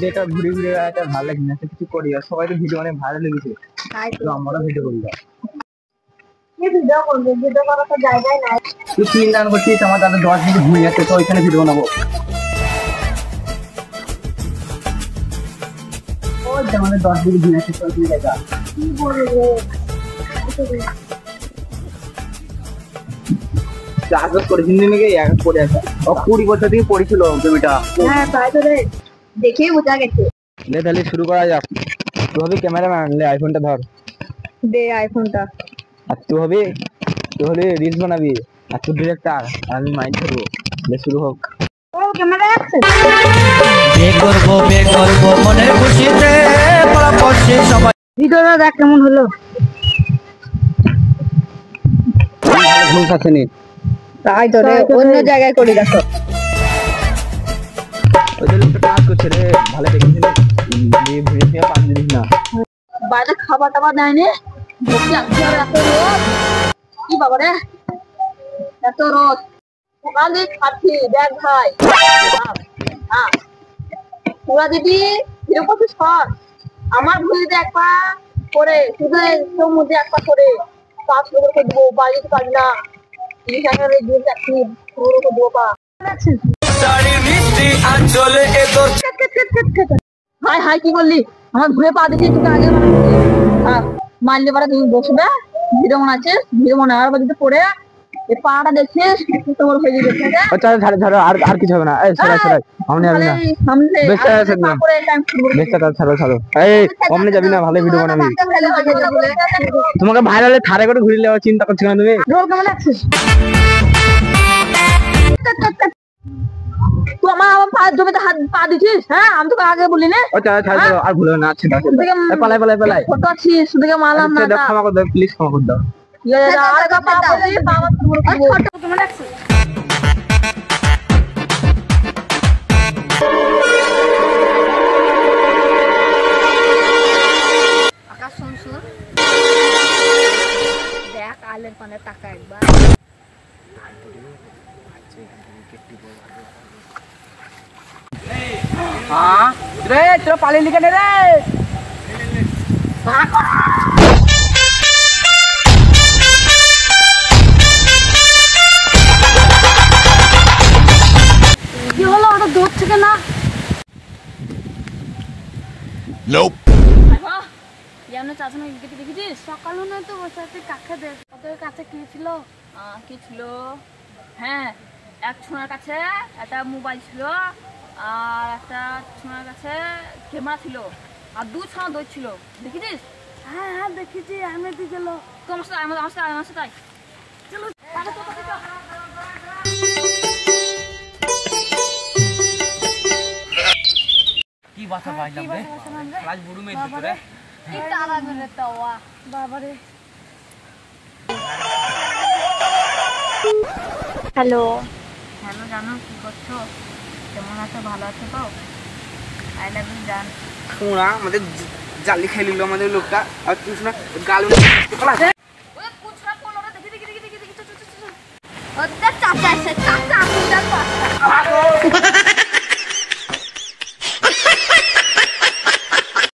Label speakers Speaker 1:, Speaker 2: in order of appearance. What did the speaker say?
Speaker 1: যেটা ঘুরে ঘুরে বেড়াতে ভালো লাগে না, কিছু করি আর সবাই তো ভিডিও অনেক ভালো লেগেছে, তো আমরা ভিডিও করি।
Speaker 2: ভিডিও করবে, ভিডিও করার তো জায়গায় নাই।
Speaker 1: তুই 3 রান করছিস, আমার দাদা 10 মিনিট ঘুরে যাচ্ছে, তো ওইখানে ভিডিও বানাবো। ওই তো আমাদের 10 মিনিট ঘুরে যাচ্ছে, তো ওইখানে জায়গা
Speaker 2: কি বলবো,
Speaker 1: চাষবাস করেছিস নাকি? এক পড়ে আছে, ও 20 বছর থেকে পড়েছিল জমিটা।
Speaker 2: হ্যাঁ তাই তো রে, দেখেই বোঝা গেছে।
Speaker 1: লে তাহলে শুরু করা যাক। তুই হবে ক্যামেরাম্যান, লে আইফোনটা ধর।
Speaker 2: দে আইফোনটা।
Speaker 1: আর তুই হলে রিলস বানাবি, আর তুই ডিরেক্টর, আর আমি মাইন্ড করবো। লে শুরু হোক।
Speaker 2: ও ক্যামেরা অ্যাকশন।
Speaker 3: বে করব মনের খুশিতে পরাপরশে সবাই।
Speaker 2: ভিডিওটা দেখ কেমন হলো।
Speaker 1: ভুল খাচ্ছে নি,
Speaker 2: তাই তো রে, অন্য জায়গায় করি দেখো।
Speaker 1: ওই যে লোকটা কাজ করছে রে, ভালো দেখেছিস না? ভিডিও দিয়ে পাস দিস না।
Speaker 2: বাইরে খাবার টাবার দেয়নি, বসে আছি আর এত রোদ। কি বাবা রে, এত রোদ। সকালে খাচ্ছি দেখ ভাই। তোরা দিদি এরকম সর, আমার ভুলিতে একবার করে শুধু তোর মধ্যে একবার করে 5 লোককে দেবো, বাড়িতে পারি না। হাই হাই কি করলি, আমার ভুলে পা দিচ্ছি তোকে আগে মারলে পারে। তুমি বসবে, ভিডিও মনে আছে, ভিডিও মনে হয় যদি পড়ে এই পাটা দেখছিস তোমার হয়ে যাবে।
Speaker 1: আচ্ছা ছাড়ো, আর কিছু হবে না। এই সরাই আমনে যাবি না, বেশটা আছে না, বেশটা ছাড়ো। এই আমনে যাবি না, ভালো ভিডিও বানাবি। তোমাকে ভাইরালে থারে করে ঘুরে নেওয়ার চিন্তা করছো না তুমি?
Speaker 2: রোল কেমন লাগছে? তুই আমার জমিতে হাত পা দিছিস? হ্যাঁ আমি তোকে আগে বলি না।
Speaker 1: আচ্ছা ছাড়ো, আর ভুলো না। আচ্ছা পালাই
Speaker 2: ছোট আছিস, তোকে মারলাম না।
Speaker 1: ক্ষমা করে দাও, প্লিজ ক্ষমা করে দাও।
Speaker 2: কেমন লাগছে? আকাশ শোন দেখ, আলের পানে টাকা একবার।
Speaker 1: হ্যাঁ রে, তোরা পালিয়ে কেন রে?
Speaker 2: কি হলো, ওটা দূর থেকে না? দেখেছিস সকালে না তো বসে আছে কাকে দেখ, ওদের কাছে কি ছিল? কি ছিল? হ্যাঁ, এক ছোঁড়ার কাছে একটা মোবাইল ছিল, আর একটা ছোঁড়ার কাছে ক্যামেরা ছিল, আর 2 ছোঁড়া দই ছিল। দেখেছিস? হ্যাঁ হ্যাঁ দেখেছি, আমি দিয়ে গেল। তো আমার সাথে চলো।
Speaker 1: কি বাসা পাইলাম রে, ক্লাস বুড়ু মেয়ে দিতে রে।
Speaker 2: কি তারা করে তাওয়া বাবারে। হ্যালো জানো কি করছো? কেমন আছো? ভালো আছো তো? আই লাভ ইউ জান।
Speaker 1: শোনা, আমাদের জালি খেয়ে নিল আমাদের লোকটা, আর তুই শোনা গাল
Speaker 2: ওই কুছরা কোনটা দেখি চল। ওটা চাচা এসে, চাচা আসুন।